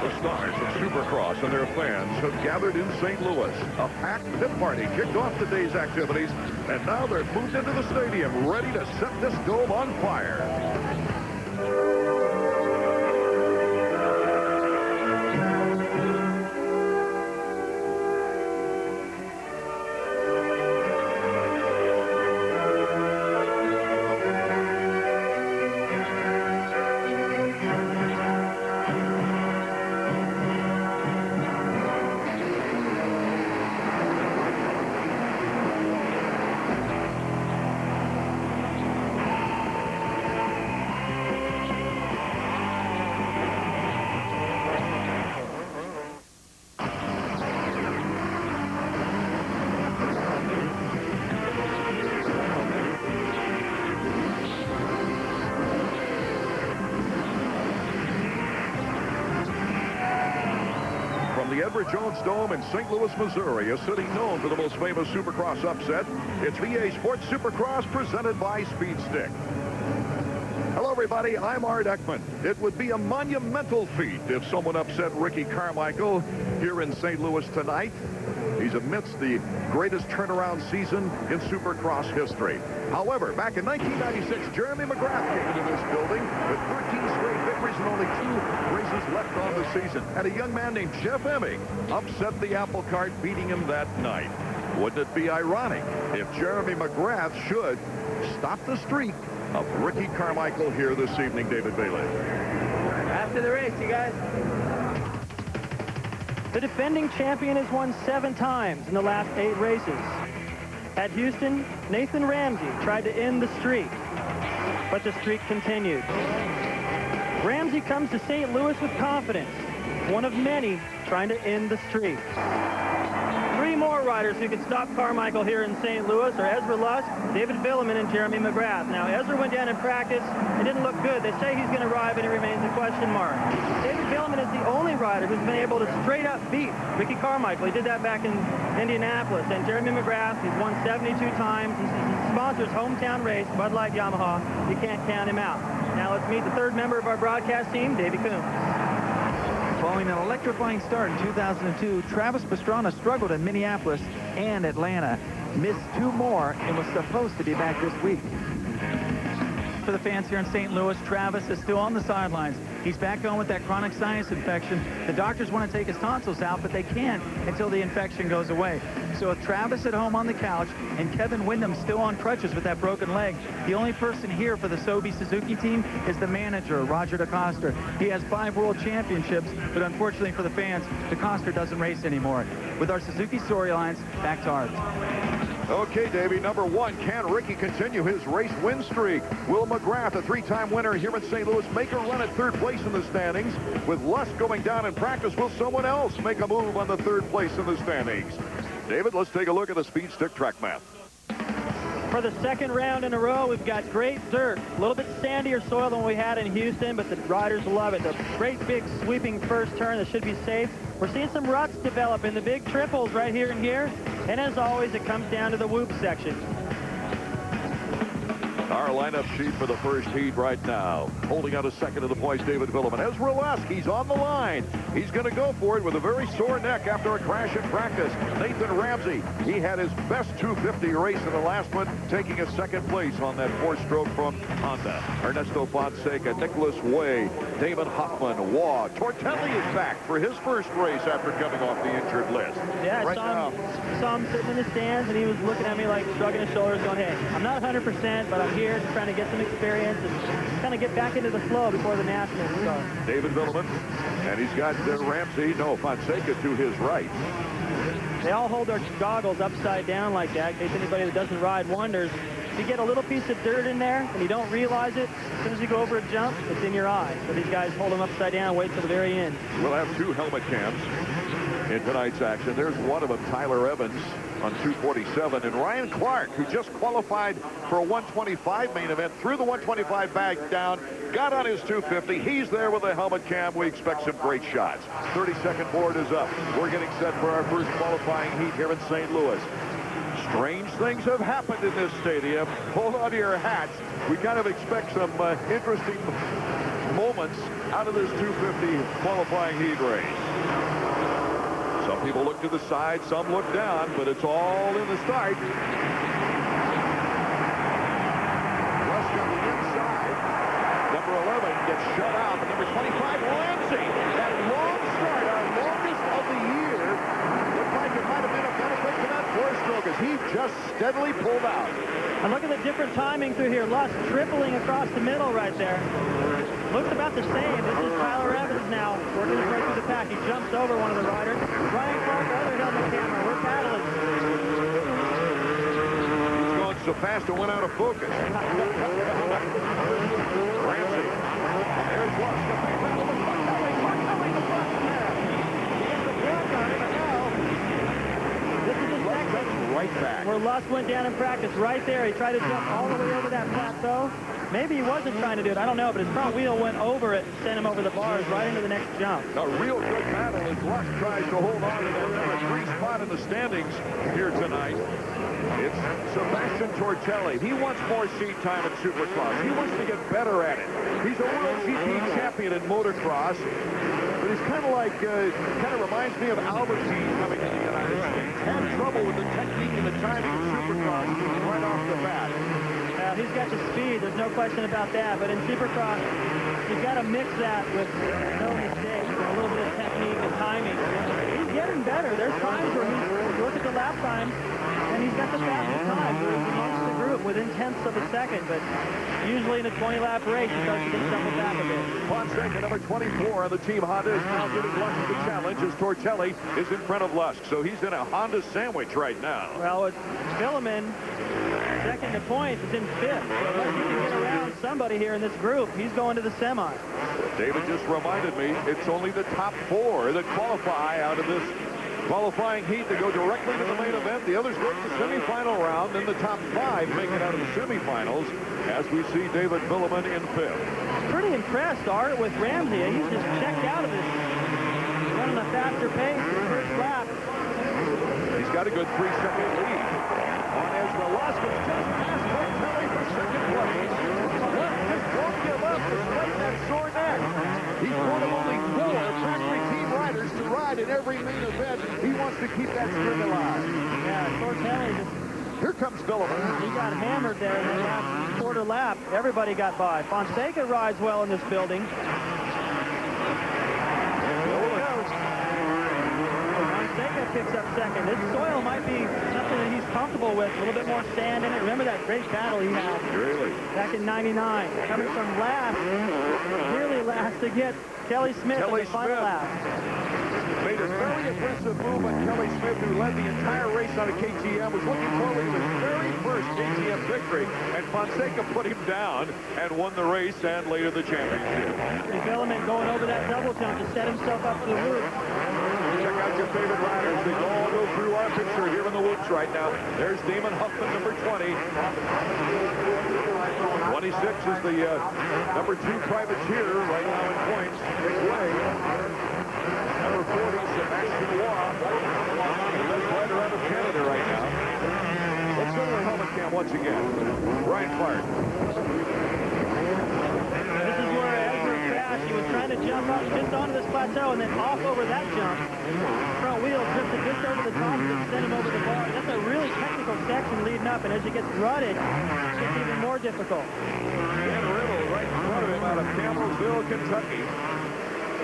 The stars of Supercross and their fans have gathered in St. Louis. A packed pit party kicked off the day's activities, and now they're moved into the stadium, ready to set this dome on fire. Jones Dome in St. Louis, Missouri, a city known for the most famous Supercross upset. It's EA Sports Supercross presented by Speed Stick. Hello, everybody. I'm Art Ekman. It would be a monumental feat if someone upset Ricky Carmichael here in St. Louis tonight. He's amidst the greatest turnaround season in Supercross history. However, back in 1996, Jeremy McGrath came into this building with 13 straight victories and only 2 races left on the season. And a young man named Jeff Emig upset the apple cart, beating him that night. Wouldn't it be ironic if Jeremy McGrath should stop the streak of Ricky Carmichael here this evening, David Vuillemin? After the race, you guys. The defending champion has won 7 times in the last 8 races. At Houston, Nathan Ramsey tried to end the streak, but the streak continued. Ramsey comes to St. Louis with confidence, one of many trying to end the streak. 3 more riders who can stop Carmichael here in St. Louis are Ezra Lusk, David Vuillemin, and Jeremy McGrath. Now, Ezra went down in practice. It didn't look good. They say he's going to arrive, and it remains a question mark. David Vuillemin is the only rider who's been able to straight up beat Ricky Carmichael. He did that back in Indianapolis. And Jeremy McGrath, he's won 72 times. This is his sponsor's hometown race, Bud Light Yamaha. You can't count him out. Now let's meet the 3rd member of our broadcast team, David Coombs. Following an electrifying start in 2002, Travis Pastrana struggled in Minneapolis and Atlanta. Missed 2 more and was supposed to be back this week. For the fans here in St. Louis, Travis is still on the sidelines. He's back home with that chronic sinus infection. The doctors want to take his tonsils out, but they can't until the infection goes away. So with Travis at home on the couch and Kevin Windham still on crutches with that broken leg, the only person here for the Sobe Suzuki team is the manager, Roger DeCoster. He has 5 world championships, but unfortunately for the fans, DeCoster doesn't race anymore. With our Suzuki storylines, back to Art. Okay, Davey, number 1, can Ricky continue his race win streak? Will McGrath, a 3-time winner here in St. Louis, make a run at 3rd place in the standings? With Lusk going down in practice, will someone else make a move on the 3rd place in the standings? David, let's take a look at the Speed Stick track map. For the 2nd round in a row, we've got great dirt. A little bit sandier soil than we had in Houston, but the riders love it. The great big sweeping first turn that should be safe. We're seeing some ruts develop in the big triples right here and here. And as always, it comes down to the whoop section. Our lineup sheet for the first heat right now. Holding out a second of the points, David Vuillemin. Ezra Lusk, he's on the line. He's going to go for it with a very sore neck after a crash in practice. Nathan Ramsey, he had his best 250 race in the last one, taking a 2nd place on that 4-stroke from Honda. Ernesto Fonseca, Nicholas Way, Damon Hoffman, Waugh. Tortelli is back for his first race after coming off the injured list. Yeah, I saw him sitting in the stands, and he was looking at me like shrugging his shoulders, going, hey, I'm not 100%, but I'm here just trying to get some experience and kind of get back into the flow before the Nationals start. David Vuillemin, and he's got Fonseca to his right. They all hold their goggles upside down like that, in case anybody that doesn't ride wonders. If you get a little piece of dirt in there and you don't realize it, as soon as you go over a jump, it's in your eye. So these guys hold them upside down and wait till the very end. We'll have 2 helmet cams in tonight's action. There's one of them, Tyler Evans, on 247, and Ryan Clark, who just qualified for a 125 main event, threw the 125 bag down, got on his 250. He's there with a helmet cam. We expect some great shots. 30-second board is up. We're getting set for our first qualifying heat here in St. Louis. Strange things have happened in this stadium. Hold on to your hats. We kind of expect some interesting moments out of this 250 qualifying heat race. Some people look to the side, some look down, but it's all in the start. Lusk on the inside. Number 11 gets shut out, but number 25, Ramsey. That long start, our longest of the year. Looked like it might have been a benefit to that four-stroke as he just steadily pulled out. And look at the different timing through here. Lusk tripling across the middle right there. Looks about the same. This is Tyler Evans now, working his way through the pack. He jumps over one of the riders. Ryan Clark, other hill on the camera. We're paddling. He's going so fast it went out of focus. Ramsey. There's Lusk. This is the section Right back. where Lusk went down in practice. Right there. He tried to jump all the way over that plateau. Maybe he wasn't trying to do it. I don't know, but his front wheel went over it and sent him over the bars right into the next jump. A real good battle as Lusk tries to hold on to that number 3 spot in the standings here tonight. It's Sebastien Tortelli. He wants more seat time in Supercross. He wants to get better at it. He's a World GP champion in motocross, but he's kind of like, kind of reminds me of Albertine coming to the United States. Had trouble with the technique and the timing of Supercross right off the bat. He's got the speed, there's no question about that, but in Supercross, you've got to mix that with no mistakes, a little bit of technique and timing. He's getting better. There's times where you look at the lap times, and he's got the fastest time. He's amongst the group within tenths of a second, but usually in a 20-lap race, he starts to get stumbled back a bit. Fonseca, number 24 on the team Honda, is now giving Lusk the challenge as Tortelli is in front of Lusk. So he's in a Honda sandwich right now. Well, with Vuillemin, second to points, is in fifth. So unless he can get around somebody here in this group, he's going to the semi. David just reminded me it's only the top 4 that qualify out of this qualifying heat to go directly to the main event. The others go to the semifinal round, then the top 5 make it out of the semifinals as we see David Vuillemin in fifth. Pretty impressed, Art, with Ramsey. He's just checked out of this. Running a faster pace in the first lap. He's got a good 3-second lead on Ezra Lusk. It's just past Tortelli for second place. Lusk just won't give up despite that sore neck. He's one of only 4 factory team riders to ride in every main event. He wants to keep that streak alive. Yeah, Tortelli just... Here comes Vuillemin. He got hammered there in the last quarter lap. Everybody got by. Fonseca rides well in this building. Fonseca picks up second. This soil might be something that he's comfortable with. A little bit more sand in it. Remember that great battle he had Really? back in '99. Coming from last, nearly last, to get Kelly Smith in the final lap. Made a very aggressive move on Kelly Smith, who led the entire race on a KTM, was looking forward to his very first KTM victory, and Fonseca put him down and won the race and later the championship. Vuillemin going over that double jump to set himself up for the loop. Check out your favorite riders. They all go through our picture here in the whoops right now. There's Damon Huffman, number 20. 26 is the number 2 privateer right now in points. Number 40, Sebastien Tortelli. The best rider out of Canada right now. Let's go to the helmet cam once again. Ryan Clark. This is where Ezra crashed. He was trying to jump up just onto this plateau and then off over that jump. Front wheel drifted just over the top and sent him over the bar. That's a really technical section leading up, and as it gets rutted, it's even more difficult. Dan Riddle right in front of him out of Campbellsville, Kentucky.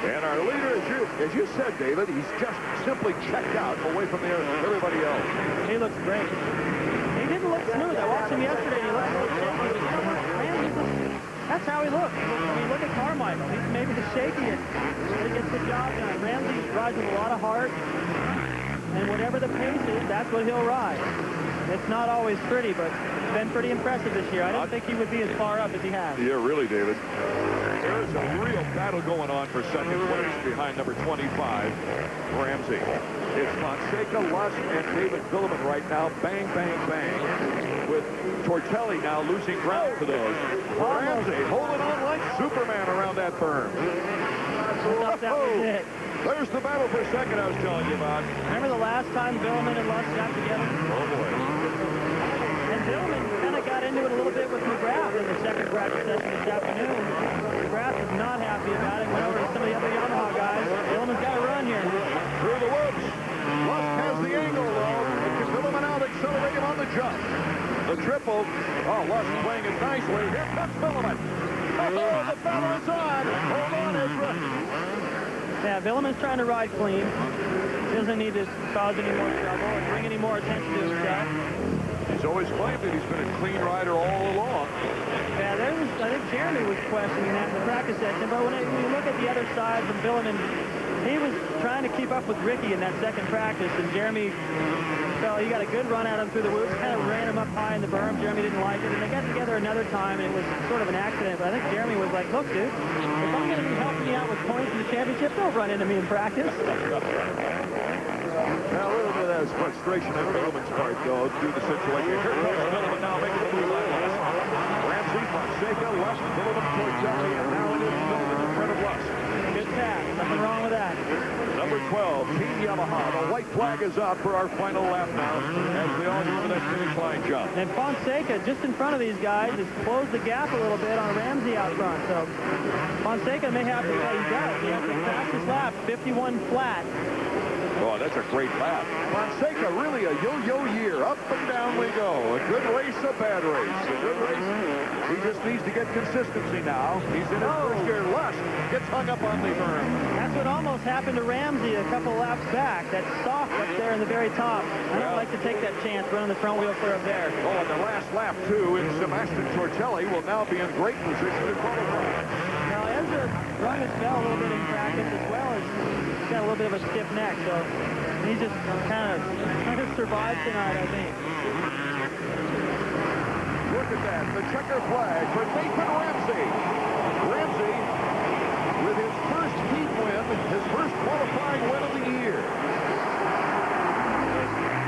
And our leader, as you said, David, he's just simply checked out away from everybody else. He looks great. He didn't look smooth. I watched him yesterday, and he looked a little shaky. That's how he looks. I mean, look at Carmichael. He's maybe the shakiest, but he gets the job done. Ramsey rides with a lot of heart, and whatever the pace is, that's what he'll ride. It's not always pretty, but it's been pretty impressive this year. I didn't think he would be as far up as he has. Yeah, really, David. There's a real battle going on for second place behind number 25, Ramsey. It's Fonseca, Lusk, and David Vuillemin right now. Bang, bang, bang. With Tortelli now losing ground for those. Ramsey holding on like Superman around that berm. There's the battle for second I was telling you about. Remember the last time Vuillemin and Lusk got together? Oh, boy. And Vuillemin kind of got into it a little bit with McGrath in the second practice session this afternoon. McGrath was not happy about it. Went over to some of the other Yamaha guys. Vuillemin's got to run here. Through the woods. Lusk has the angle, though. Vuillemin out accelerating on the jump. The triple. Oh, Lusk playing it nicely. Here comes Vuillemin. Oh, the foul is on. Hold on, Ezra. Yeah, Vuillemin's trying to ride clean. He doesn't need to cause any more trouble or bring any more attention to himself. He's always claimed that he's been a clean rider all along. Yeah, I think Jeremy was questioning that in the practice session, but when you look at the other side from Vuillemin, he was trying to keep up with Ricky in that second practice, and Jeremy felt he got a good run at him through the woods, kind of ran him up high in the berm. Jeremy didn't like it, and they got together another time, and it was sort of an accident, but I think Jeremy was like, look, dude, if I'm going to be helping you out with points in the championship, don't run into me in practice. Now, a little bit of that is frustration on Vuillemin's part, though, due to the situation. Here comes Vuillemin now making the move on Lusk. Ramsey, Fonseca, Lusk, Vuillemin, Tortelli, and now it is Vuillemin in front of Lusk. Good pass. Nothing wrong with that. Number 12, Team Yamaha. The white flag is out for our final lap now as they all go to that finish line jump. And Fonseca, just in front of these guys, has closed the gap a little bit on Ramsey out front. So Fonseca may have to, he does. He has the fastest lap, 51 flat. Oh, that's a great lap. Fonseca, really a yo-yo year. Up and down we go. A good race, a bad race. A good race. He just needs to get consistency now. He's in his first year. Lusk gets hung up on the berm. That's what almost happened to Ramsey a couple laps back. That soft up there in the very top. I don't like to take that chance running the front wheel clear up there. Oh, and the last lap, too, and Sebastien Tortelli will now be in great position to qualify. Now, Ezra rung his bell a little bit in practice as well as he's got a little bit of a stiff neck, so he just kind of survived tonight, I think. Look at that, the checker flag for Nathan Ramsey. Ramsey, with his first heat win, his first qualifying win of the year.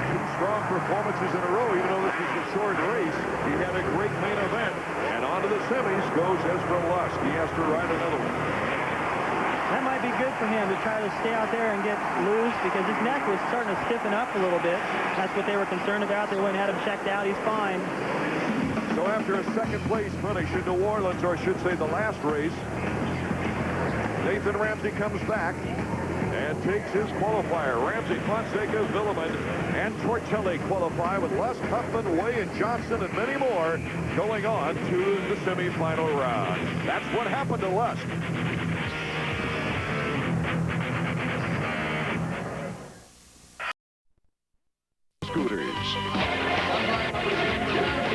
Two strong performances in a row, even though this was a short race. He had a great main event, and on to the semis goes Ezra Lusk. He has to ride another one. That might be good for him to try to stay out there and get loose because his neck was starting to stiffen up a little bit. That's what they were concerned about. They went and had him checked out. He's fine. So after a second-place finish in New Orleans, or I should say the last race, Nathan Ramsey comes back and takes his qualifier. Ramsey, Fonseca, Vuillemin, and Tortelli qualify with Lusk, Huffman, Way, and Johnson, and many more going on to the semifinal round. That's what happened to Lusk. Scooters.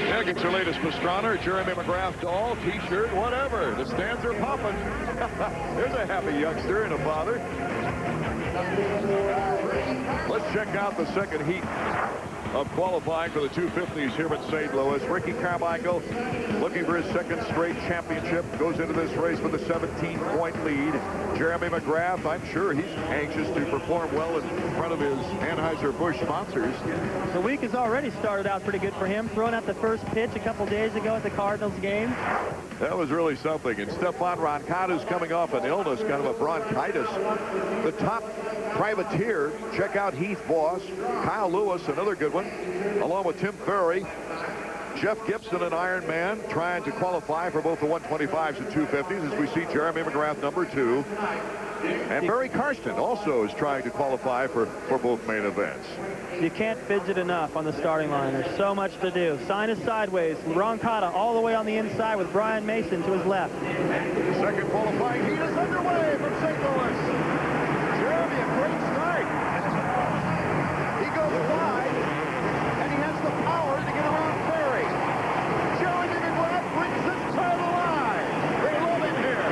There gets your latest Pastrana, Jeremy McGrath doll, t-shirt, whatever. The stands are popping. There's a happy youngster and a father. Let's check out the second heat of qualifying for the 250s here at St. Louis. Ricky Carmichael, looking for his second straight championship, goes into this race with a 17-point lead. Jeremy McGrath, I'm sure he's anxious to perform well in front of his Anheuser-Busch sponsors. The week has already started out pretty good for him, throwing out the first pitch a couple days ago at the Cardinals game. That was really something. And Stephane Roncada is coming off an illness, kind of a bronchitis. The top privateer, check out Heath Voss, Kyle Lewis, another good one, along with Tim Ferry, Jeff Gibson, an Iron Man, trying to qualify for both the 125s and 250s, as we see Jeremy McGrath, number 2. And Barry Karsten also is trying to qualify for both main events. You can't fidget enough on the starting line. There's so much to do. Sign is sideways. Roncada all the way on the inside with Brian Mason to his left. The second qualifying heat is underway from St. Louis. Jeremy, a great start. He goes wide, and he has the power to get around Ferry. Jeremy McGrath brings this to the line. They love him here.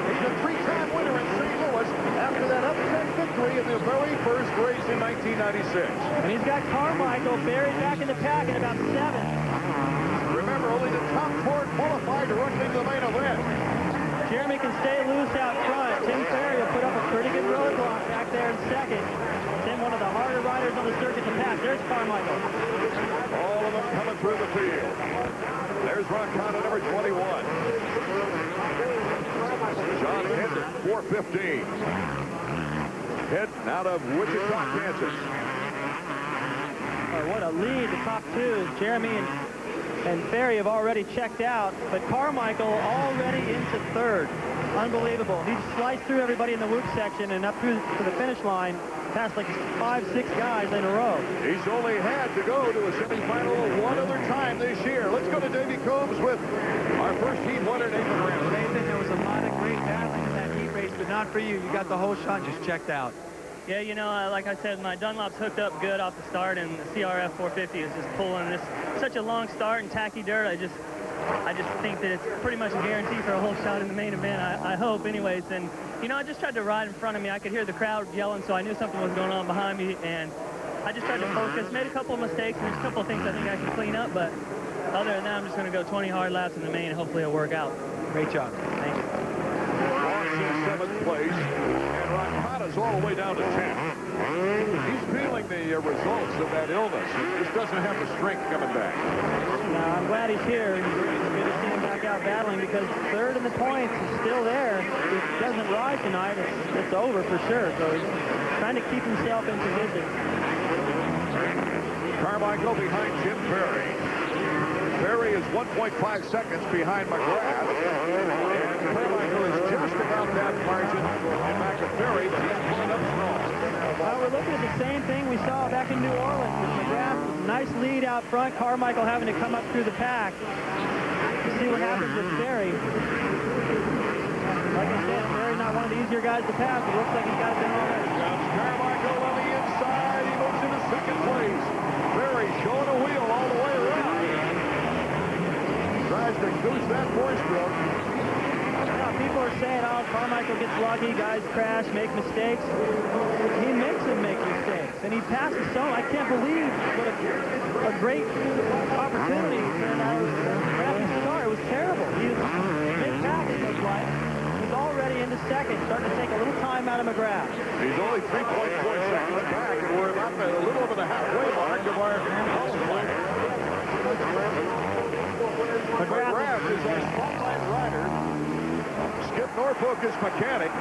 He's a 3-time winner in St. Louis after that upset victory in the very first race in 1996. And he's got Carmichael buried back in the pack at about 7. Remember, only the top 4 qualified to run into the main event. Jeremy can stay loose out front. Tim Ferry will put up a pretty good roadblock back there in second. Tim, one of the harder riders on the circuit to pass. There's Carmichael. All of them coming through the field. There's Roncada, number 21. John Hendon, 4:15. Heading out of Wichita, Kansas. Oh, what a lead, the top 2. Jeremy and and Ferry have already checked out, but Carmichael already into third. Unbelievable. He sliced through everybody in the whoop section and up through to the finish line, past like 5-6 guys in a row. He's only had to go to a semifinal one other time this year. Let's go to Davy Combs with our first heat winner, Nathan Ramsey. Nathan, there was a lot of great battling in that heat race, but not for you. You got the whole shot just checked out. Yeah, you know, like I said, my Dunlop's hooked up good off the start, and the CRF 450 is just pulling. This such a long start and tacky dirt. I just think that it's pretty much a guarantee for a whole shot in the main event. I hope, anyways. And you know, I just tried to ride in front of me. I could hear the crowd yelling, so I knew something was going on behind me, and I just tried to focus. Made a couple of mistakes, and there's a couple of things I think I can clean up. But other than that, I'm just going to go 20 hard laps in the main, and hopefully it'll work out. Great job. Thank you. Ross in 7th place, and Roncada's all the way down to 10th. He's feeling the results of that illness. He just doesn't have the strength coming back. I'm glad he's here. It's good to see him back out battling, because third in the points is still there. If he doesn't ride tonight, it's over for sure. So he's trying to keep himself in position. Carmichael behind Jim Ferry. Ferry is 1.5 seconds behind McGrath. And Carmichael is just about that margin and back to Ferry, but he's pulling up strong. We're looking at the same thing we saw back in New Orleans with McGrath. Nice lead out front. Carmichael having to come up through the pack to see what happens with Ferry. Like I said, Ferry's not one of the easier guys to pass. It looks like he's got it done already. Carmichael on the inside. He moves into 2nd place. Ferry showing a wheel all the way around. Tries to goose that force stroke. People are saying, oh, Carmichael gets lucky, guys crash, make mistakes. He makes them make mistakes, and he passes so. I can't believe what a great opportunity for an rapid start. It was terrible. He was big back, it looks like. He's already into 2nd, starting to take a little time out of McGrath. He's only 3.4 seconds back, and we're about a little over the halfway mark of our qualifier. McGrath is our spotlight rider. Skip Norfolk is mechanic.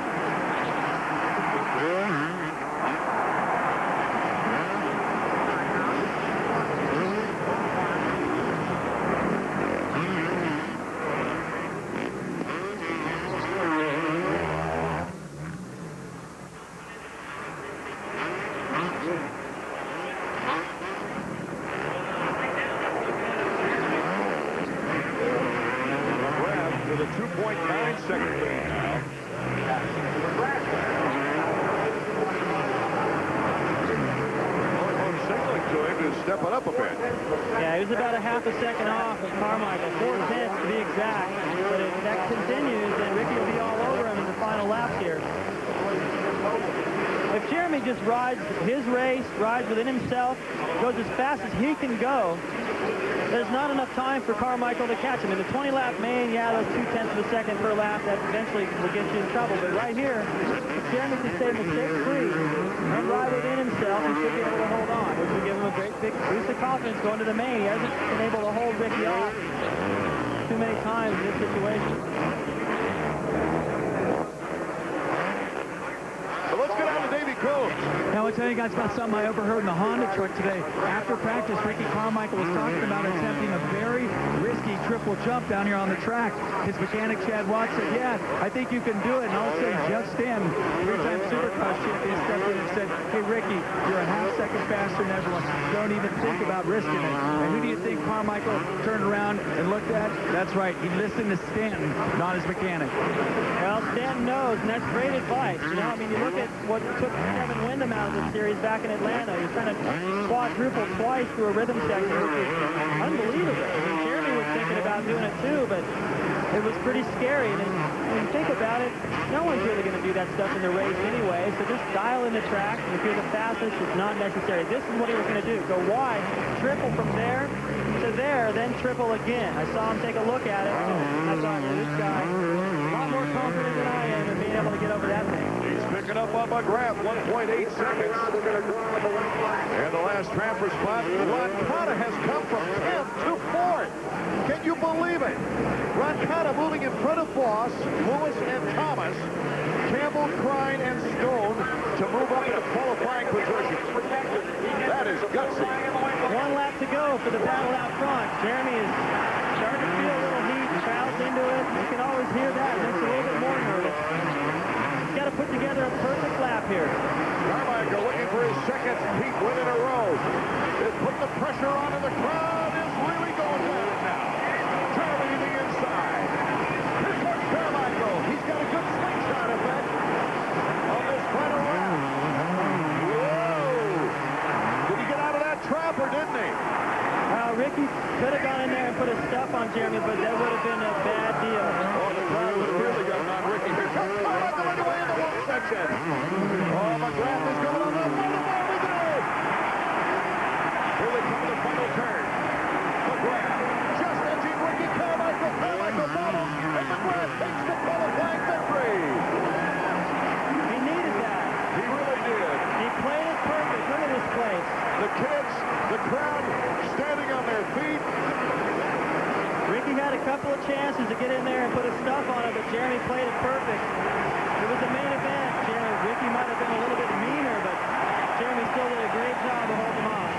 With a 2.9 second lead now. Signaling to him to step it up a bit. Yeah, he was about a half a second off of Carmichael, 4/10 to be exact. But if that continues, then Ricky will be all over him in the final laps here. If Jeremy just rides his race, rides within himself, goes as fast as he can go, there's not enough time for Carmichael to catch him. In the 20-lap main, yeah, those 0.2 of a second per lap, that eventually will get you in trouble. But right here, if Jeremy can stay mistake-free and ride within himself, he should be able to hold on, which will give him a great big boost of confidence going to the main. He hasn't been able to hold Ricky off too many times in this situation. So let's get out to Davy Combs. Now, I'll tell you guys about something I overheard in the Honda truck today. After practice, Ricky Carmichael was talking about attempting a very risky triple jump down here on the track. His mechanic, Chad Watts, said, yeah, I think you can do it. And all of a sudden, Jeff Stanton, 3-time Supercross champion, stepped in and said, hey, Ricky, you're a half second faster than everyone. Don't even think about risking it. And who do you think Carmichael turned around and looked at? That's right. He listened to Stanton, not his mechanic. Well, Stanton knows, and that's great advice. You know, I mean, you look at what took Kevin Windham out of the series back in Atlanta. He was trying to quadruple twice through a rhythm section, which is unbelievable. I mean, Jeremy was thinking about doing it too, but it was pretty scary. And when you think about it, no one's really going to do that stuff in the race anyway, so just dial in the track. And if you're the fastest, it's not necessary. This is what he was going to do. Go wide, triple from there to there, then triple again. I saw him take a look at it. I thought, well, this guy a lot more confident than I am in being able to get over that thing. He's picking up on McGrath, 1.8 seconds. And the last transfer spot, Roncada has come from 10th to 4th. Can you believe it? Roncada moving in front of Voss, Lewis, and Thomas. Campbell, Crine, and Stone to move up into qualifying positions. That is gutsy. 1 lap to go for the battle out front. Jeremy is starting to feel a little heat. The crowd's into it. You can always hear that. It makes you a little bit more nervous. He's got to put together a perfect lap here. Carmichael looking for his second heat win in a row. It put the pressure on, and the crowd is really going at it now. Jeremy to the inside. Here comes Carmichael. He's got a good slingshot effect on this final round. Whoa! Did he get out of that trap, or didn't he? Ricky could have gone in there and put his stuff on Jeremy, but that would have been a bad deal. Oh, the crowd was really gotten on Ricky. Here comes Carmichael anyway in the one section. Oh, McGrath is going on the final bar with it. Here they come to the final turn. McGrath just edging Ricky Carmichael. Carmichael battles, and McGrath takes the qualifying victory. He needed that. He really did. He played it perfect. Look at this place. The kids, the crowd standing on their feet. Ricky had a couple of chances to get in there and put his stuff on it, but Jeremy played it perfect. It was a main event. Ricky might have been a little bit meaner, but Jeremy still did a great job of holding him off.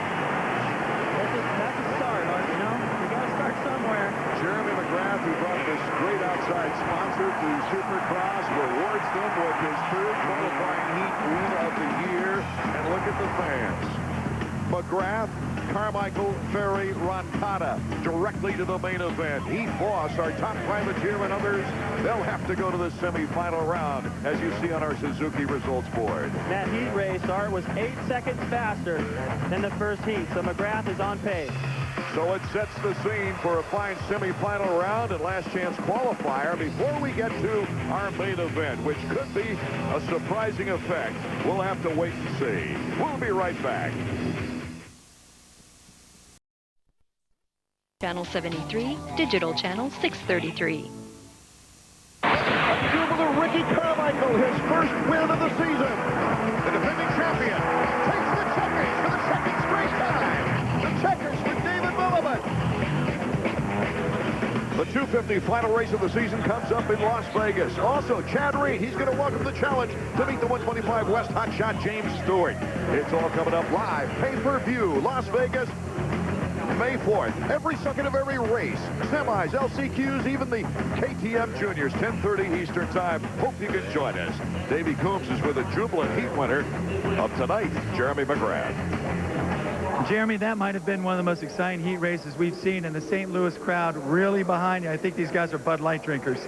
That's a start, Art, you know? You got to start somewhere. Jeremy McGrath, who brought this great outside sponsor to Supercross, rewards them with his third qualifying heat win of the year. And look at the fans. McGrath, Carmichael, Ferry, Roncada directly to the main event. Heath Voss, our top privateer, and others, they'll have to go to the semifinal round, as you see on our Suzuki results board. That heat race, Art, was 8 seconds faster than the first heat, so McGrath is on pace. So it sets the scene for a fine semifinal round and last chance qualifier before we get to our main event, which could be a surprising effect. We'll have to wait and see. We'll be right back. Channel 73, digital channel 633. Jubilant Ricky Carmichael, his first win of the season. The defending champion takes the checkers for the second straight time. The checkers for David Vuillemin. The 250 final race of the season comes up in Las Vegas. Also, Chad Reed, he's going to welcome the challenge to meet the 125 West hotshot James Stewart. It's all coming up live, pay-per-view, Las Vegas, May 4th. Every second of every race, semis, LCQs, even the KTM Juniors, 10:30 Eastern Time. Hope you can join us. Davey Coombs is with a jubilant heat winner of tonight, Jeremy McGrath. Jeremy, that might have been one of the most exciting heat races we've seen, and the St. Louis crowd really behind you. I think these guys are Bud Light drinkers.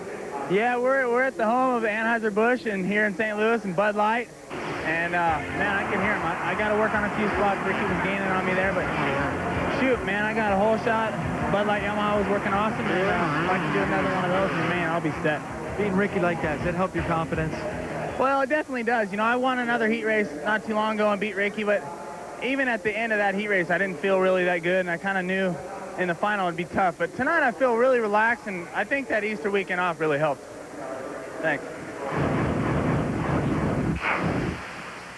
Yeah, we're at the home of Anheuser-Busch and here in St. Louis and Bud Light. And, man, I can hear him. I got to work on a few spots. Ricky was gaining on me there, but shoot, man, I got a whole shot. Bud Light Yamaha was working awesome, and if I can do another one of those, and, man, I'll be set. Beating Ricky like that, does that help your confidence? Well, it definitely does. You know, I won another heat race not too long ago and beat Ricky, but even at the end of that heat race, I didn't feel really that good, and I kind of knew in the final it'd be tough. But tonight I feel really relaxed, and I think that Easter weekend off really helped. Thanks.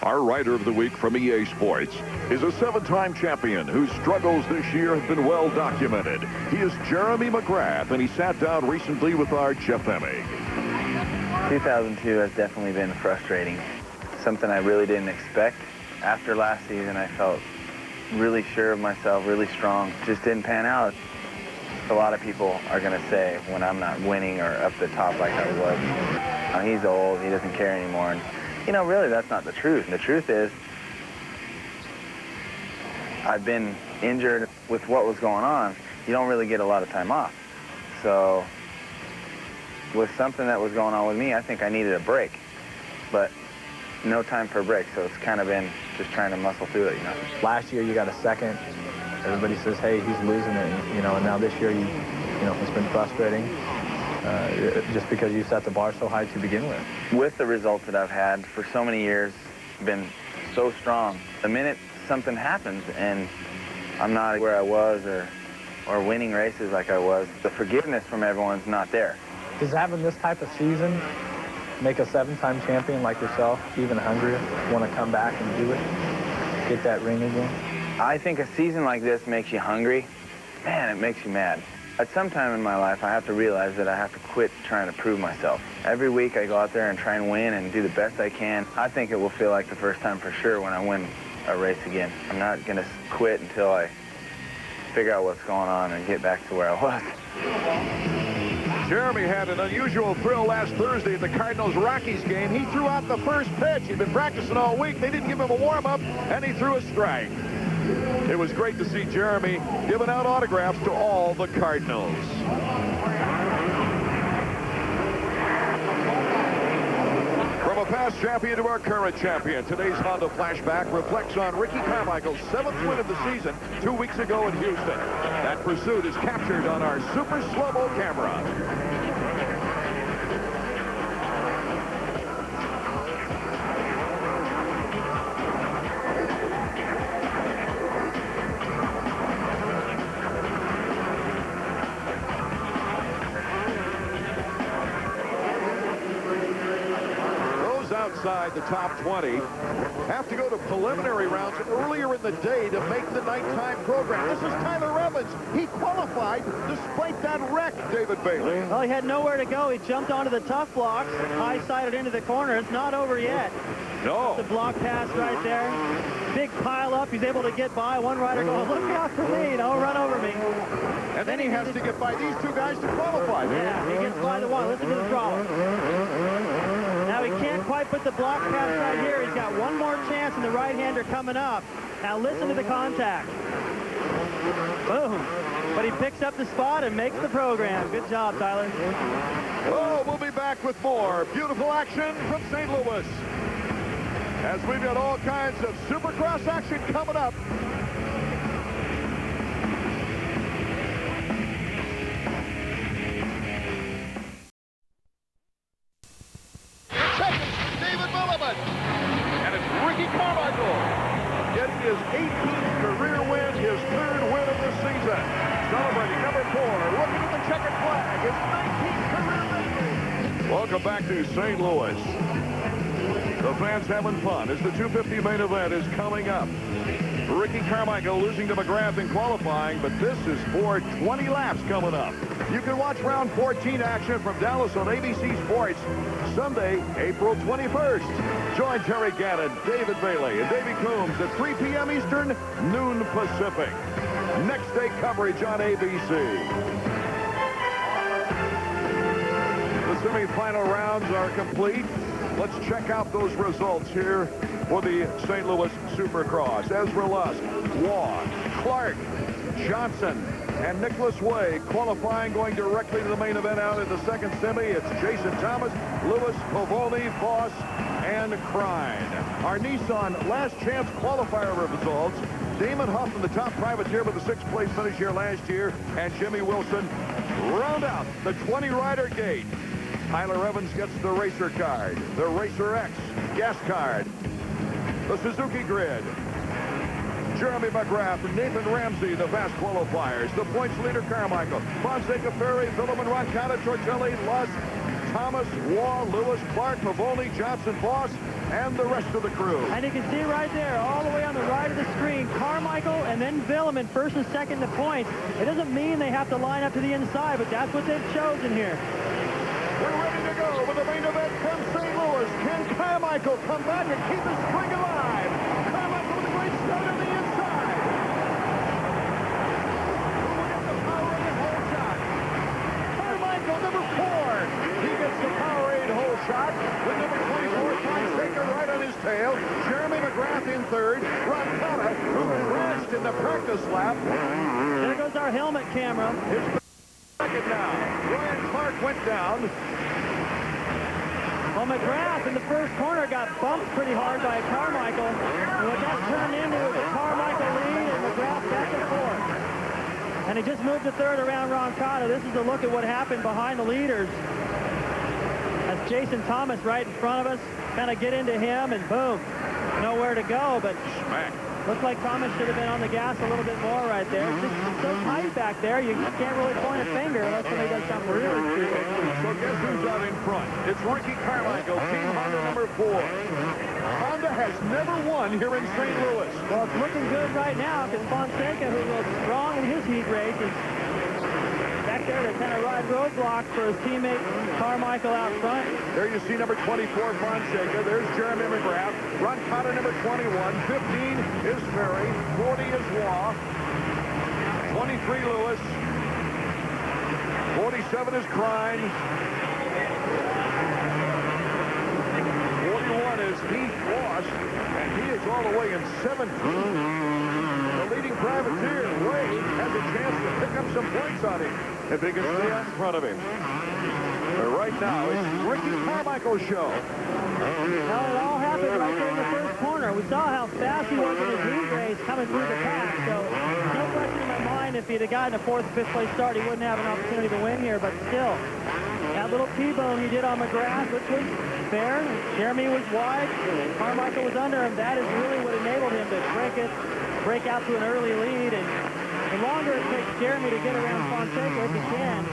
Our rider of the week from EA Sports is a 7-time champion whose struggles this year have been well documented. He is Jeremy McGrath, and he sat down recently with our Jeff Emig. 2002 has definitely been frustrating. Something I really didn't expect. After last season, I felt really sure of myself, really strong. Just didn't pan out. A lot of people are going to say when I'm not winning or up the top like I was, he's old, he doesn't care anymore. And, you know, really, that's not the truth. The truth is, I've been injured with what was going on. You don't really get a lot of time off. So with something that was going on with me, I think I needed a break. But no time for a break, so it's kind of been just trying to muscle through it, you know. Last year you got a second. Everybody says, hey, he's losing it, you know, and now this year, you know, it's been frustrating just because you set the bar so high to begin with. With the results that I've had for so many years, been so strong. The minute something happens and I'm not where I was or winning races like I was, the forgiveness from everyone's not there. Does having this type of season make a 7-time champion like yourself even hungrier, want to come back and do it, get that ring again? I think a season like this makes you hungry. Man, it makes you mad. At some time in my life, I have to realize that I have to quit trying to prove myself. Every week I go out there and try and win and do the best I can. I think it will feel like the first time for sure when I win a race again. I'm not going to quit until I figure out what's going on and get back to where I was. Jeremy had an unusual thrill last Thursday at the Cardinals-Rockies game. He threw out the first pitch. He'd been practicing all week. They didn't give him a warm-up, and he threw a strike. It was great to see Jeremy giving out autographs to all the Cardinals. From a past champion to our current champion, today's Honda Flashback reflects on Ricky Carmichael's 7th win of the season 2 weeks ago in Houston. That pursuit is captured on our super slow-mo camera. Outside the top 20 have to go to preliminary rounds earlier in the day to make the nighttime program. This is Tyler Evans. He qualified despite that wreck, David Bailey. Well, he had nowhere to go. He jumped onto the tough blocks, high-sided into the corner. It's not over yet. No. The block pass right there. Big pile up. He's able to get by. One rider going, look out for me. Don't run over me. And then he has to get by these two guys to qualify. Yeah, he gets by the one. Listen to the throttle. Now, he can't quite put the block pass right here. He's got one more chance in the right-hander coming up. Now, listen to the contact. Boom. But he picks up the spot and makes the program. Good job, Tyler. Oh, we'll be back with more beautiful action from St. Louis, as we've got all kinds of Supercross action coming up. Second, David Vuillemin. And it's Ricky Carmichael getting his 18th career win, his 3rd win of the season. Celebrating number 4, looking at the checkered flag, his 19th career victory. Welcome back to St. Louis. The fans having fun as the 250 main event is coming up. Ricky Carmichael losing to McGrath in qualifying, but this is for 20 laps coming up. You can watch round 14 action from Dallas on ABC Sports Sunday, April 21st. Join Terry Gannon, David Bailey, and Davey Coombs at 3 p.m. Eastern, noon Pacific. Next day coverage on ABC. The semifinal rounds are complete. Let's check out those results here for the St. Louis Supercross. Ezra Lusk, Waugh, Clark, Johnson, and Nicholas Way qualifying, going directly to the main event out in the second semi. It's Jason Thomas, Lewis, Pavoni, Voss, and Krein. Our Nissan last chance qualifier results. Damon Huffman, the top privateer with the 6th place finish here last year, and Jimmy Wilson round out the 20-rider gate. Tyler Evans gets the Racer card, the Racer X gas card, the Suzuki grid. Jeremy McGrath and Nathan Ramsey, the fast qualifiers. The points leader, Carmichael. Fonseca, Ferry, Vuillemin, Roncada, Tortelli, Lusk, Thomas, Waugh, Lewis, Clark, Pavoni, Johnson, Voss, and the rest of the crew. And you can see right there, all the way on the right of the screen, Carmichael and then Vuillemin, first and second to points. It doesn't mean they have to line up to the inside, but that's what they've chosen here. We're ready to go with the main event from St. Louis. Can Carmichael come back and keep the string alive? Carmichael with a great start on the inside. Who will get the Powerade hole shot? Carmichael, number 4. He gets the Powerade hole shot with number 24, Fonseca, right on his tail. Jeremy McGrath in 3rd. Roncada, who crashed in the practice lap. There goes our helmet camera. His second now. Ryan Clark went down. Well, McGrath in the first corner got bumped pretty hard by Carmichael. And what that turned into was a Carmichael lead and McGrath back and forth. And he just moved to 3rd around Roncada. This is a look at what happened behind the leaders. That's Jason Thomas right in front of us. Kind of get into him and boom. Nowhere to go, but Smack. looks like Thomas should have been on the gas a little bit more right there. It's just so tight back there, you can't really point a finger unless somebody does something really stupid. So guess who's out in front? It's Ricky Carmichael, Team Honda number 4. Honda has never won here in St. Louis. Well, it's looking good right now because Fonseca, who was strong in his heat race, is back there to kind of ride roadblocks for his teammate Carmichael out front. There you see number 24, Fonseca. There's Jeremy McGrath. Roncada number 21. 15 is Ferry. 40 is Waugh. 23 Lewis. 47 is Crine. 41 is Heath Ross, and he is all the way in 17th. The leading privateer, Wade, has a chance to pick up some points on him if he can stay out in front of him. But right now, it's Ricky Carmichael's show. Well, it all happened right there in the first corner. We saw how fast he was in his heat race coming through the pack, so no question in my mind if he'd have gotten a 4th or 5th place start, he wouldn't have an opportunity to win here, but still. That little T-bone he did on McGrath, which was fair. Jeremy was wide. Carmichael was under him. That is really what enabled him to break out to an early lead. And the longer it takes Jeremy to get around Fonseca, if he can,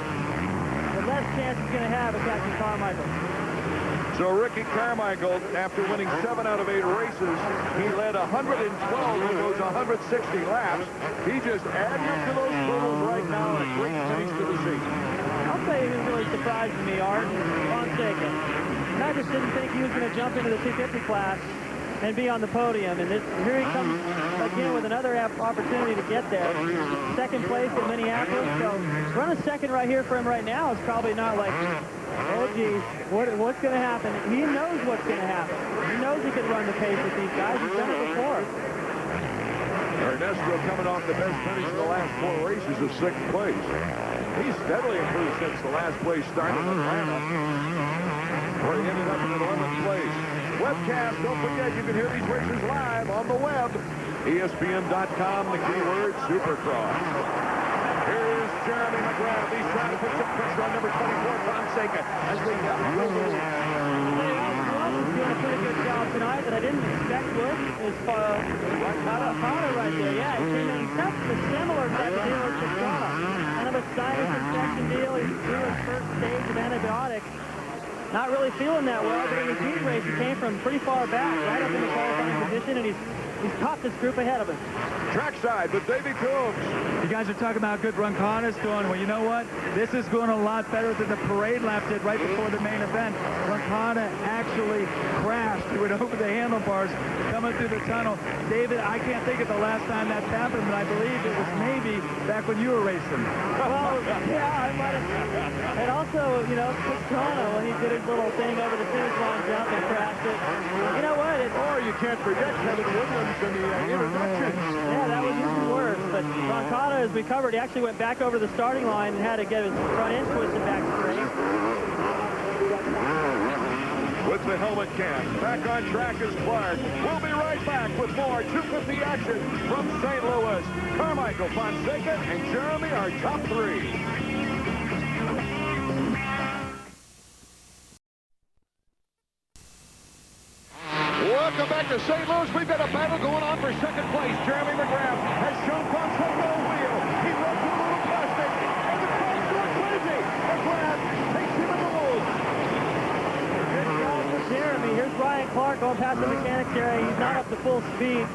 the less chance he's going to have of catching Carmichael. So Ricky Carmichael, after winning 7 out of 8 races, he led 112 of those 160 laps. He just added up to those totals right now, and a great finish to the season. I'll say he was really surprising me, Art, Fonseca. And I just didn't think he was going to jump into the 250 class and be on the podium. And here he comes again with another opportunity to get there. 2nd place in Minneapolis. So run a 2nd right here for him right now is probably not like, oh, geez, what's going to happen? He knows what's going to happen. He knows he can run the pace with these guys. He's done it before. Ernesto coming off the best finish in the last 4 races of 6th place. He's steadily improved since the last place started in Atlanta, where he ended up in 11th place. Webcast, don't forget, you can hear these races live on the web. ESPN.com, the keyword Supercross. Here's Jeremy McGrath. He's trying to put some pressure on number 24, Fonseca, as they go. Doing a pretty good job tonight that I didn't expect would. Is Roncada right there. Yeah, he came in such a similar type of deal as Pastrana. Kind of a sinus infection deal. He's through his first stage of antibiotics. Not really feeling that well, but in his heat race, he came from pretty far back, right up in the qualifying position, and he's caught this group ahead of him. Trackside with Davey Coombs. You guys are talking about how good Roncada's doing. Well, you know what? This is going a lot better than the parade lap did right before the main event. Roncada actually crashed. He went over the handlebars coming through the tunnel. David, I can't think of the last time that's happened, but I believe it was maybe back when you were racing. Well, yeah, I might have. And also, you know, Pastrana, when he did his little thing over the finish line jump and crashed it. You know what? Or you can't forget Kevin Williams in the introduction. Yeah, that was even worse. But Roncada has recovered. He actually went back over the starting line and had to get his front end twisted back straight. With the helmet cam, back on track is Clark. We'll be right back with more 250 action from St. Louis. Carmichael, Fonseca, and Jeremy are top 3. Welcome back to St. Louis. We've got a battle going on for 2nd place. Jeremy McGrath has shown Fonseca a wheel. He runs a little plastic, and the crowd's going crazy. McGrath takes him in the woods. Good job for Jeremy. Here's Ryan Clark going past the mechanics area. He's not up to full speed.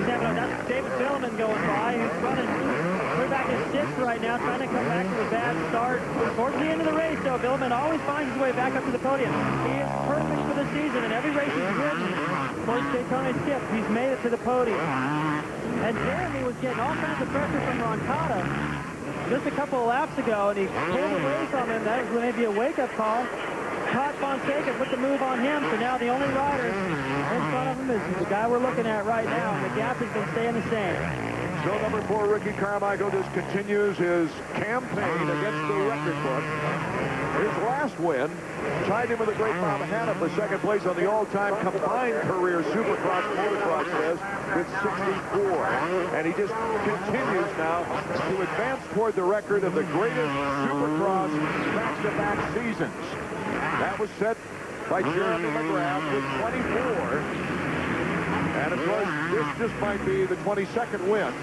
That's David Vuillemin going by. He's running way back in 6th right now, trying to come back to a bad start. Towards the end of the race, though, Vuillemin always finds his way back up to the podium. He is perfect for the season, and every race he's ridden, towards Daytona Skip, he's made it to the podium. And Jeremy was getting all kinds of pressure from Roncada just a couple of laps ago, and he pulled away from him. That was maybe a wake-up call. Caught Fonseca, put the move on him, so now the only rider in front of him is the guy we're looking at right now, and the gap has been staying the same. So number 4, Ricky Carmichael, just continues his campaign against the record book. His last win tied him with a great Bob Hanna for 2nd place on the all-time combined career Supercross motocross list with 64. And he just continues now to advance toward the record of the greatest Supercross back-to-back seasons. That was set by Jeremy McGrath with 24. And of course, this just might be the 22nd win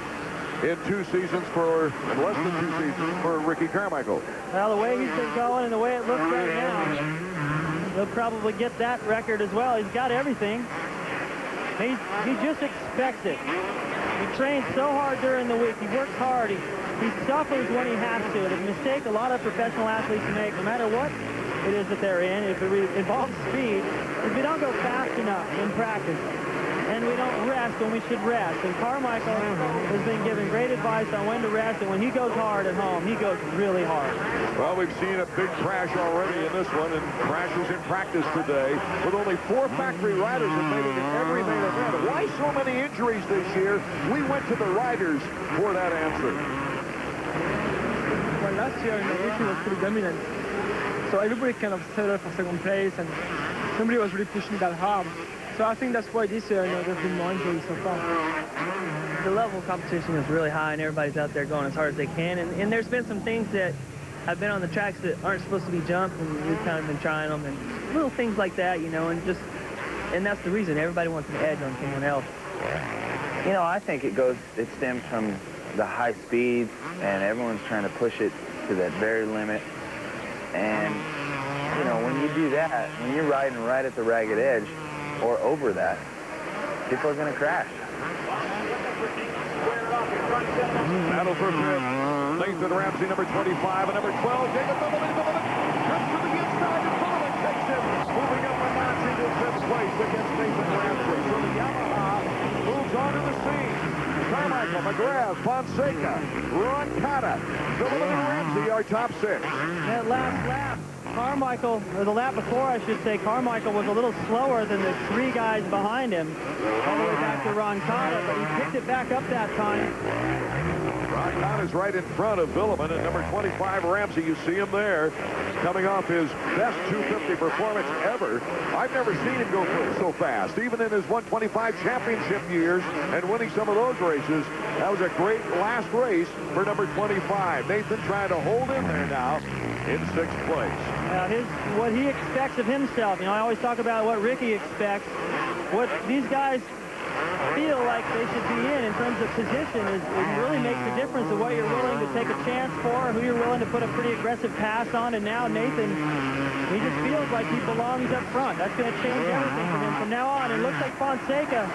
in 2 seasons in less than 2 seasons for Ricky Carmichael. Well, the way he's been going and the way it looks right now, he'll probably get that record as well. He's got everything. He just expects it. He trains so hard during the week. He works hard. He suffers when he has to. The mistake a lot of professional athletes make, no matter what it is that they're in, if it involves speed, if you don't go fast enough in practice, and we don't rest when we should rest. And Carmichael has been given great advice on when to rest, and when he goes hard at home, he goes really hard. Well, we've seen a big crash already in this one, and crashes in practice today. With only 4 factory riders have made it in every main event. Why so many injuries this year? We went to the riders for that answer. Well, last year, Ricky was pretty dominant. So everybody kind of settled for second place, and nobody was really pushing that hard. So I think that's why this year, there's been more injuries so far. The level of competition is really high, and everybody's out there going as hard as they can. And there's been some things that have been on the tracks that aren't supposed to be jumped, and we've kind of been trying them, and little things like that, and that's the reason everybody wants an edge on someone else. I think it stems from the high speeds, and everyone's trying to push it to that very limit. And, when you do that, when you're riding right at the ragged edge or over that, people are going to crash. Battle for fifth. Nathan Ramsey, number 25, and number 12, David Vuillemin. Comes to the inside, and Vuillemin takes him. Moving up a notch into 5th place against Nathan Ramsey. So the Yamaha moves on to the scene. Carmichael, McGrath, Fonseca, Roncada, Vuillemin and Ramsey are top 6. That last lap, Carmichael, or the lap before, I should say, Carmichael was a little slower than the 3 guys behind him, all the way back to Roncada, but he picked it back up that time. Roncada's right in front of Vuillemin, and number 25, Ramsey, you see him there, coming off his best 250 performance ever. I've never seen him go so fast, even in his 125 championship years, and winning some of those races. That was a great last race for number 25. Nathan trying to hold in there now in 6th place. What he expects of himself. I always talk about what Ricky expects. What these guys feel like they should be in terms of position it really makes a difference of what you're willing to take a chance for, who you're willing to put a pretty aggressive pass on. And now Nathan, he just feels like he belongs up front. That's going to change everything for him from now on. It looks like Fonseca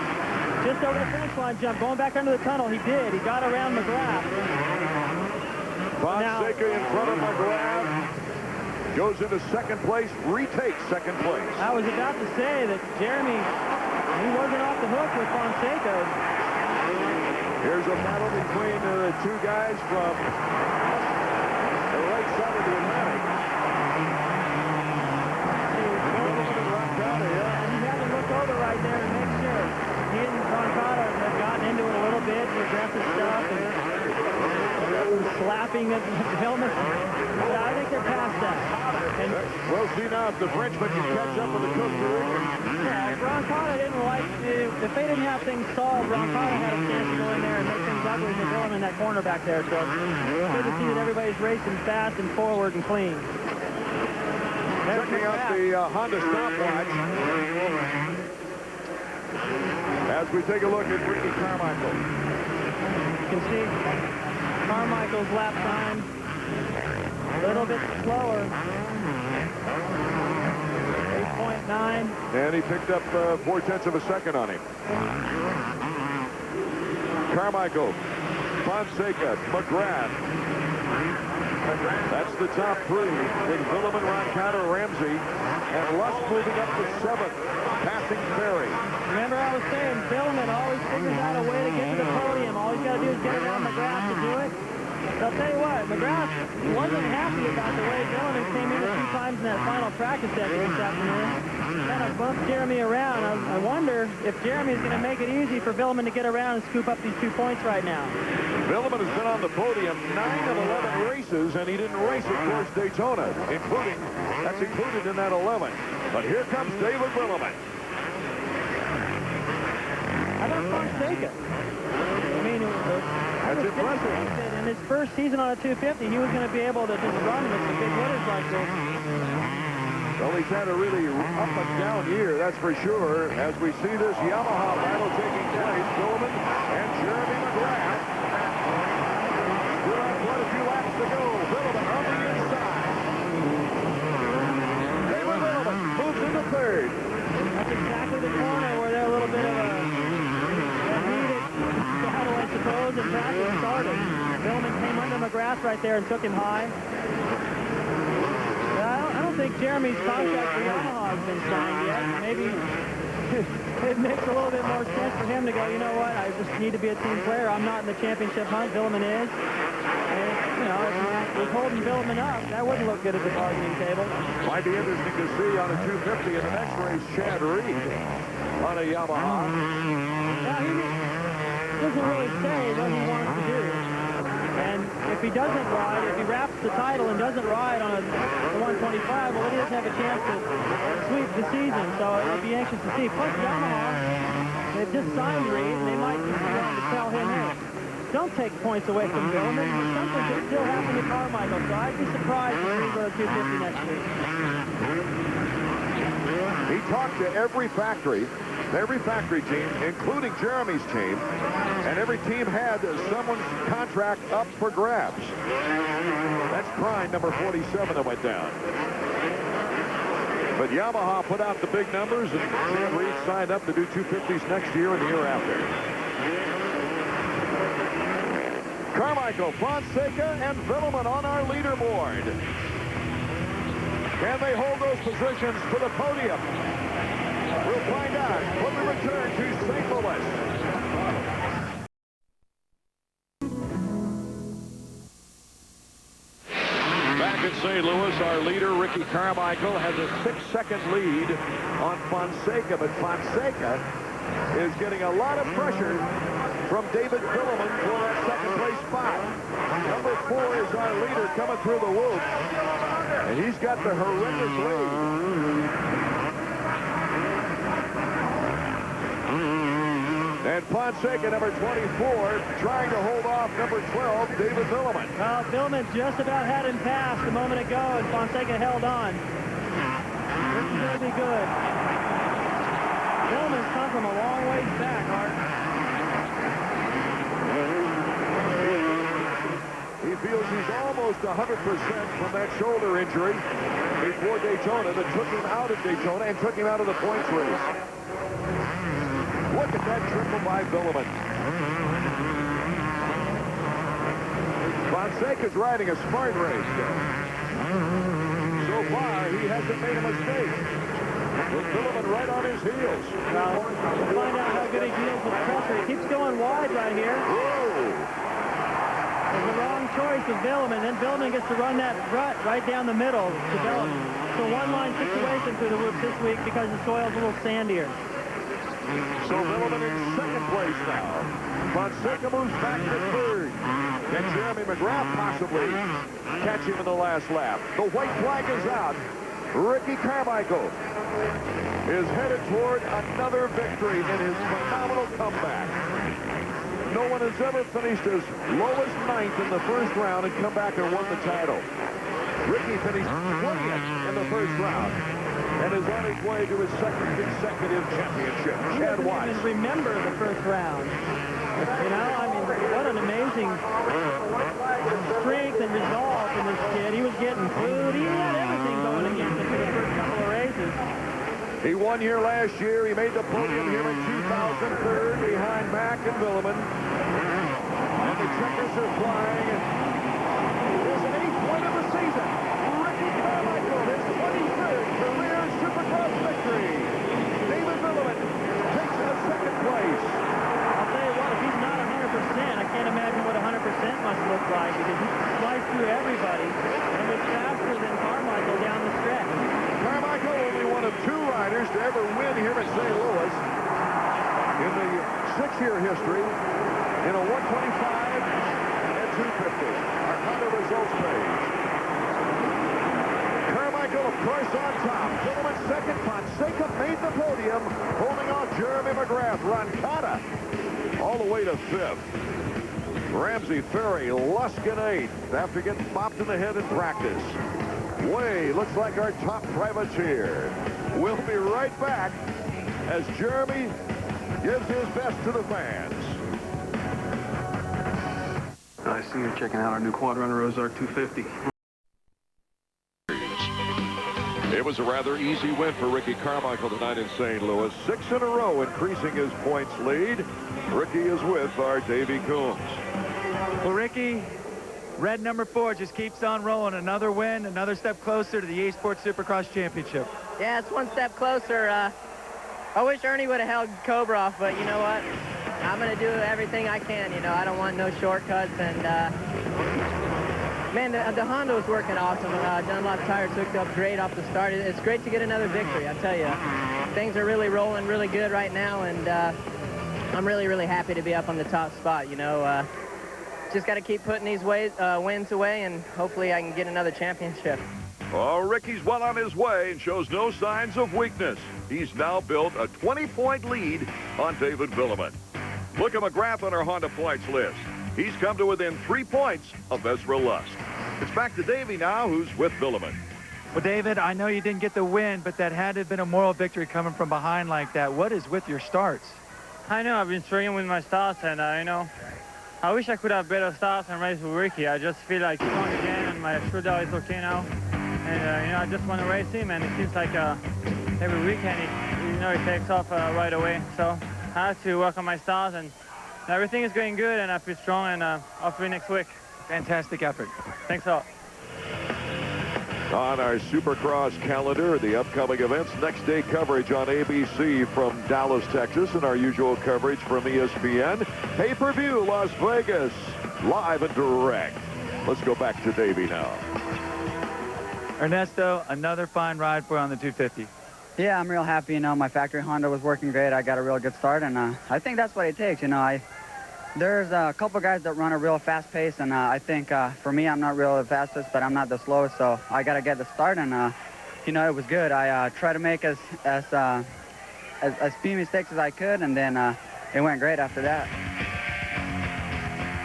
just over the finish line jump, going back under the tunnel. He did. He got around McGrath. Fonseca in front of McGrath. Goes into 2nd place, retakes 2nd place. I was about to say that Jeremy, he wasn't off the hook with Fonseca. Here's a battle between the 2 guys from the right side of the Atlantic. And you had to look over right there and make sure. He and Roncada have gotten into it a little bit, the aggressive stuff, and slapping at the helmet. But I think they're past that. And we'll see now if the Frenchman can catch up with the Costa Rican. Yeah, if Roncada didn't if they didn't have things solved, Roncada had a chance to go in there and make things ugly for Vuillemin in that corner back there. So it's good to see that everybody's racing fast and forward and clean. Checking out the Honda stopwatch as we take a look at Ricky Carmichael. You can see Carmichael's lap time a little bit slower. 8.9. And he picked up 0.4 of a second on him. Carmichael, Fonseca, McGrath. That's the top 3 with Vuillemin, Roncada, Ramsey, and Lusk moving up to 7th, passing Ferry. Remember I was saying, Vuillemin always figures out a way to get to the podium. All he's got to do is get around McGrath to do it. I'll tell you what, McGrath wasn't happy about the way Vuillemin came in a few times in that final practice session this afternoon. Kind of bumped Jeremy around. I wonder if Jeremy's going to make it easy for Vuillemin to get around and scoop up these 2 points right now. Vuillemin has been on the podium 9 of 11 races, and he didn't race it towards Daytona, that's included in that 11. But here comes David Vuillemin. How about Fonseca? I mean, that's impressive. In his first season on a 250, he was going to be able to just run with the big hitters like this. Well, he's had a really up and down year, that's for sure. As we see this Yamaha battle taking place, Vuillemin and Jeremy McGrath. Still have quite a few laps to go. Vuillemin on the inside. David Vuillemin moves into 3rd. That's exactly the corner where they're a little bit of a heated battle, I suppose, and practice started. Vuillemin came under McGrath right there and took him high. I don't think Jeremy's contract for Yamaha has been signed yet. it makes a little bit more sense for him to go, you know what, I just need to be a team player. I'm not in the championship hunt. Vuillemin is. And, you know, if he's holding Vuillemin up, that wouldn't look good at the bargaining table. Might be interesting to see on a 250 in the next race, Chad Reed on a Yamaha. Well, he doesn't really say what he wants to do. And if he doesn't ride, if he wraps the title and doesn't ride on the 125, well, then he doesn't have a chance to sweep the season. So I'd be anxious to see. Plus, Yamaha, they've just signed Reed, and they might just want to tell him, hey, don't take points away from Vuillemin. Something could still happen to Carmichael, so I'd be surprised if he goes 250 next week. He talked to every factory team, including Jeremy's team, and every team had someone's contract up for grabs. That's Prime number 47 that went down. But Yamaha put out the big numbers, and Sam Reed signed up to do 250s next year and the year after. Carmichael, Fonseca, and Vuillemin on our leaderboard. Can they hold those positions for the podium? We'll find out when we return to St. Louis. Back in St. Louis, our leader, Ricky Carmichael, has a 6-second lead on Fonseca, but Fonseca is getting a lot of pressure from David Vuillemin for that second-place spot. Number 4 is our leader coming through the whoop, and he's got the horrendous lead. And Fonseca, number 24, trying to hold off number 12, David Vuillemin. Well, Vuillemin just about had him passed a moment ago, and Fonseca held on. This is going to be good. Vuillemin's come from a long ways back, Art. He feels he's almost 100% from that shoulder injury before Daytona that took him out of Daytona and took him out of the points race. Look at that triple by Vuillemin. Fonseca's riding a smart race. So far, he hasn't made a mistake. With Vuillemin right on his heels. Well, we'll find out how good he deals with pressure. He keeps going wide right here. Whoa. It's the wrong choice of Vuillemin. Then Vuillemin gets to run that rut right down the middle to develop. So one-line situation through the whoops this week because the soil's a little sandier. So Vuillemin in second place now. Fonseca moves back to third. Can Jeremy McGrath possibly catch him in the last lap? The white flag is out. Ricky Carmichael is headed toward another victory in his phenomenal comeback. No one has ever finished as low as 9th in the first round and come back and won the title. Ricky finished 20th in the first round and is on his way to his second consecutive championship. Chad Watts. Even remember the first round. You know, I mean, what an amazing strength and resolve in this kid. He was getting food. He had everything going against him for the first couple of races. He won here last year. He made the podium here in 2003 behind Mack and Vuillemin. And the checkers are flying. His 8th win of the season. Ricky Carmichael, his 23rd career Supercross victory. David Vuillemin takes the second place. I'll tell you what, if he's not 100%, I can't imagine what 100% must look like because he sliced through everybody and was faster than Carmichael down the stretch. Carmichael, only one of 2 riders to ever win here at St. Louis in the 6-year history in a 125 and 250. Our Honda results page. Carmichael, of course, on top. Vuillemin second. Fonseca made the podium, holding off Jeremy McGrath. Roncada all the way to 5th. Ramsey, Ferry, Lusk in 8th after getting bopped in the head in practice. Way looks like our top privateer. We'll be right back as Jeremy gives his best to the fans. I see you're checking out our new Quad Runner Ozark 250. It was a rather easy win for Ricky Carmichael tonight in St. Louis. 6 in a row, increasing his points lead. Ricky is with our Davey Coombs. Well, Ricky, red number 4 just keeps on rolling. Another win, another step closer to the EA Sports Supercross Championship. Yeah, it's one step closer. I wish Ernie would have held Cobra off, but you know what? I'm going to do everything I can. You know, I don't want no shortcuts. And, man, the Honda was working awesome. Dunlop tires hooked up great off the start. It's great to get another victory, I tell you. Things are really rolling really good right now, and I'm really, really happy to be up on the top spot, you know. Just got to keep putting these wins away, and hopefully I can get another championship. Oh, Ricky's well on his way and shows no signs of weakness. He's now built a 20-point lead on David Vuillemin. Look at McGrath on our Honda points list. He's come to within 3 points of Ezra Lusk. It's back to Davey now, who's with Vuillemin. Well, David, I know you didn't get the win, but that had to have been a moral victory coming from behind like that. What is with your starts? I know I've been struggling with my starts, and you know, I wish I could have better starts and race with Ricky. I just feel like strong again, and my shoulder is okay now. And you know, I just want to race him, and it seems like every weekend, he takes off right away. So I have to work on my starts, and everything is going good, and I feel strong, and hopefully next week. Fantastic effort. Thanks a lot. On our Supercross calendar, the upcoming events, next day coverage on ABC from Dallas, Texas, and our usual coverage from ESPN. Pay-per-view, Las Vegas, live and direct. Let's go back to Davey now. Ernesto, another fine ride for you on the 250. Yeah, I'm real happy. You know, my factory Honda was working great. I got a real good start, and I think that's what it takes. You know, there's a couple guys that run a real fast pace, and I think for me, I'm not really the fastest, but I'm not the slowest, so I got to get the start, and you know, it was good. I tried to make as few mistakes as I could, and then it went great after that.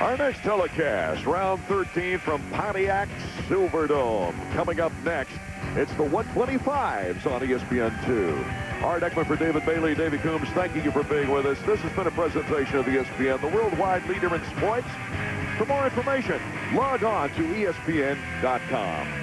Our next telecast, round 13 from Pontiac Silverdome. Coming up next, it's the 125s on ESPN2. Art Ekman for David Bailey, Davey Coombs, thanking you for being with us. This has been a presentation of ESPN, the worldwide leader in sports. For more information, log on to ESPN.com.